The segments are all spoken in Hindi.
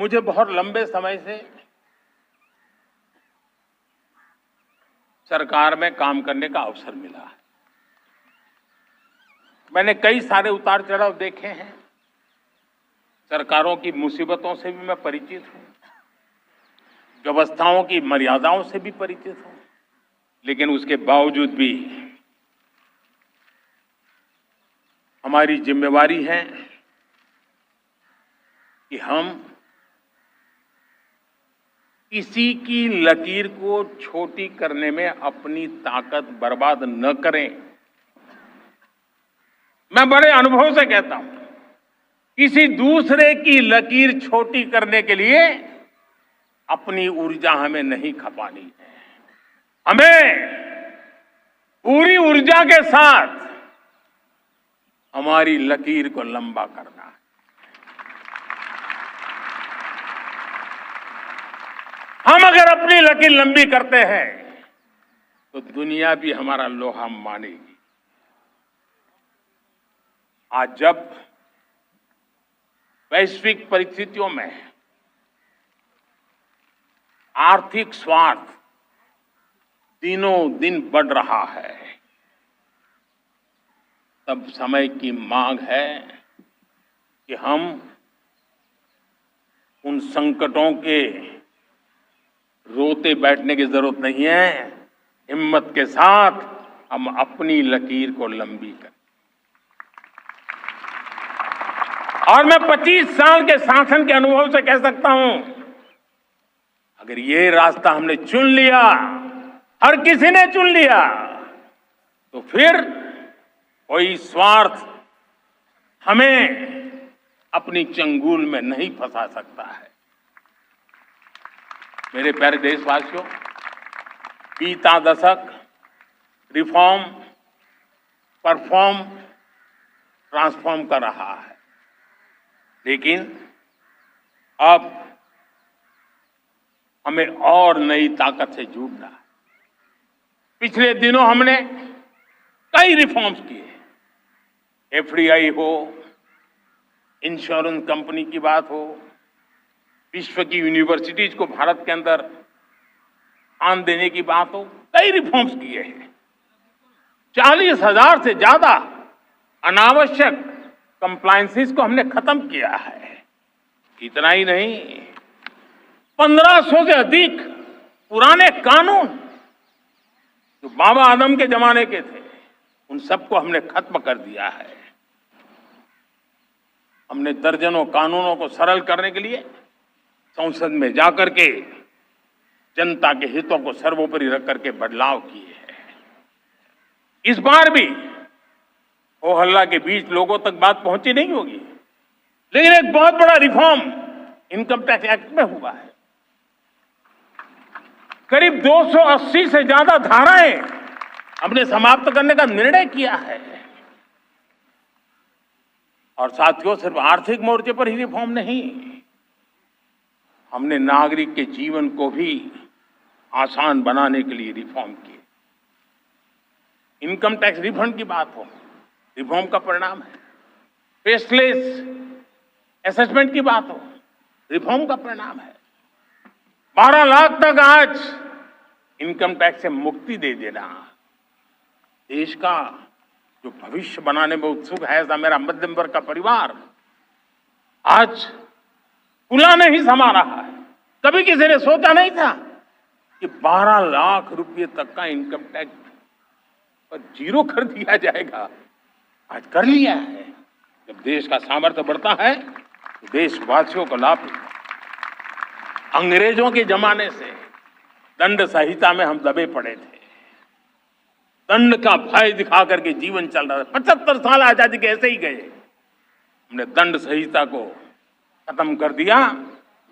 मुझे बहुत लंबे समय से सरकार में काम करने का अवसर मिला है। मैंने कई सारे उतार चढ़ाव देखे हैं। सरकारों की मुसीबतों से भी मैं परिचित हूं, व्यवस्थाओं की मर्यादाओं से भी परिचित हूं, लेकिन उसके बावजूद भी हमारी जिम्मेवारी है कि हम किसी की लकीर को छोटी करने में अपनी ताकत बर्बाद न करें। मैं बड़े अनुभव से कहता हूं, किसी दूसरे की लकीर छोटी करने के लिए अपनी ऊर्जा हमें नहीं खपानी है। हमें पूरी ऊर्जा के साथ हमारी लकीर को लंबा करना है। हम अगर अपनी लकीर लंबी करते हैं तो दुनिया भी हमारा लोहा मानेगी। आज जब वैश्विक परिस्थितियों में आर्थिक स्वार्थ दिनों दिन बढ़ रहा है, तब समय की मांग है कि हम उन संकटों के रोते बैठने की जरूरत नहीं है। हिम्मत के साथ हम अपनी लकीर को लंबी करें। और मैं 25 साल के शासन के अनुभव से कह सकता हूं, अगर ये रास्ता हमने चुन लिया, हर किसी ने चुन लिया, तो फिर कोई स्वार्थ हमें अपनी चंगुल में नहीं फंसा सकता है। मेरे प्यारे देशवासियों, बीता दशक रिफॉर्म, परफॉर्म, ट्रांसफॉर्म कर रहा है, लेकिन अब हमें और नई ताकत से जुड़ना है। पिछले दिनों हमने कई रिफॉर्म्स किए। एफडीआई हो, इंश्योरेंस कंपनी की बात हो, विश्व की यूनिवर्सिटीज को भारत के अंदर स्थान देने की बात हो, कई रिफॉर्म्स किए हैं। 40,000 से ज्यादा अनावश्यक कंप्लायंसेस को हमने खत्म किया है। इतना ही नहीं, 1500 से अधिक पुराने कानून जो बाबा आदम के जमाने के थे, उन सबको हमने खत्म कर दिया है। हमने दर्जनों कानूनों को सरल करने के लिए संसद में जाकर के जनता के हितों को सर्वोपरि रख करके बदलाव किए हैं। इस बार भी हो हल्ला के बीच लोगों तक बात पहुंची नहीं होगी, लेकिन एक बहुत बड़ा रिफॉर्म इनकम टैक्स एक्ट में हुआ है। करीब 280 से ज्यादा धाराएं हमने समाप्त करने का निर्णय किया है। और साथियों, सिर्फ आर्थिक मोर्चे पर ही रिफॉर्म नहीं, हमने नागरिक के जीवन को भी आसान बनाने के लिए रिफॉर्म किए। इनकम टैक्स रिफंड की बात हो, रिफॉर्म का परिणाम है। फेसलेस असेसमेंट की बात हो, रिफॉर्म का परिणाम है। 12 लाख तक आज इनकम टैक्स से मुक्ति दे देना, देश का जो भविष्य बनाने में उत्सुक है ऐसा मेरा मध्यम वर्ग का परिवार आज फूला नहीं समा रहा है। कभी किसी ने सोचा नहीं था कि 12 लाख रुपए तक का इनकम टैक्स पर जीरो कर दिया जाएगा। आज कर लिया है। जब देश का सामर्थ्य बढ़ता है तो देशवासियों को लाभ मिलता है। अंग्रेजों के जमाने से दंड संहिता में हम दबे पड़े थे। दंड का भय दिखा करके जीवन चल रहा था। 75 साल आजादी के ऐसे ही गए। हमने दंड संहिता को खत्म कर दिया,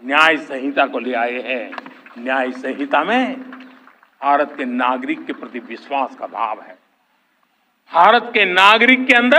न्याय संहिता को ले आए हैं। न्याय संहिता में भारत के नागरिक के प्रति विश्वास का भाव है। भारत के नागरिक के अंदर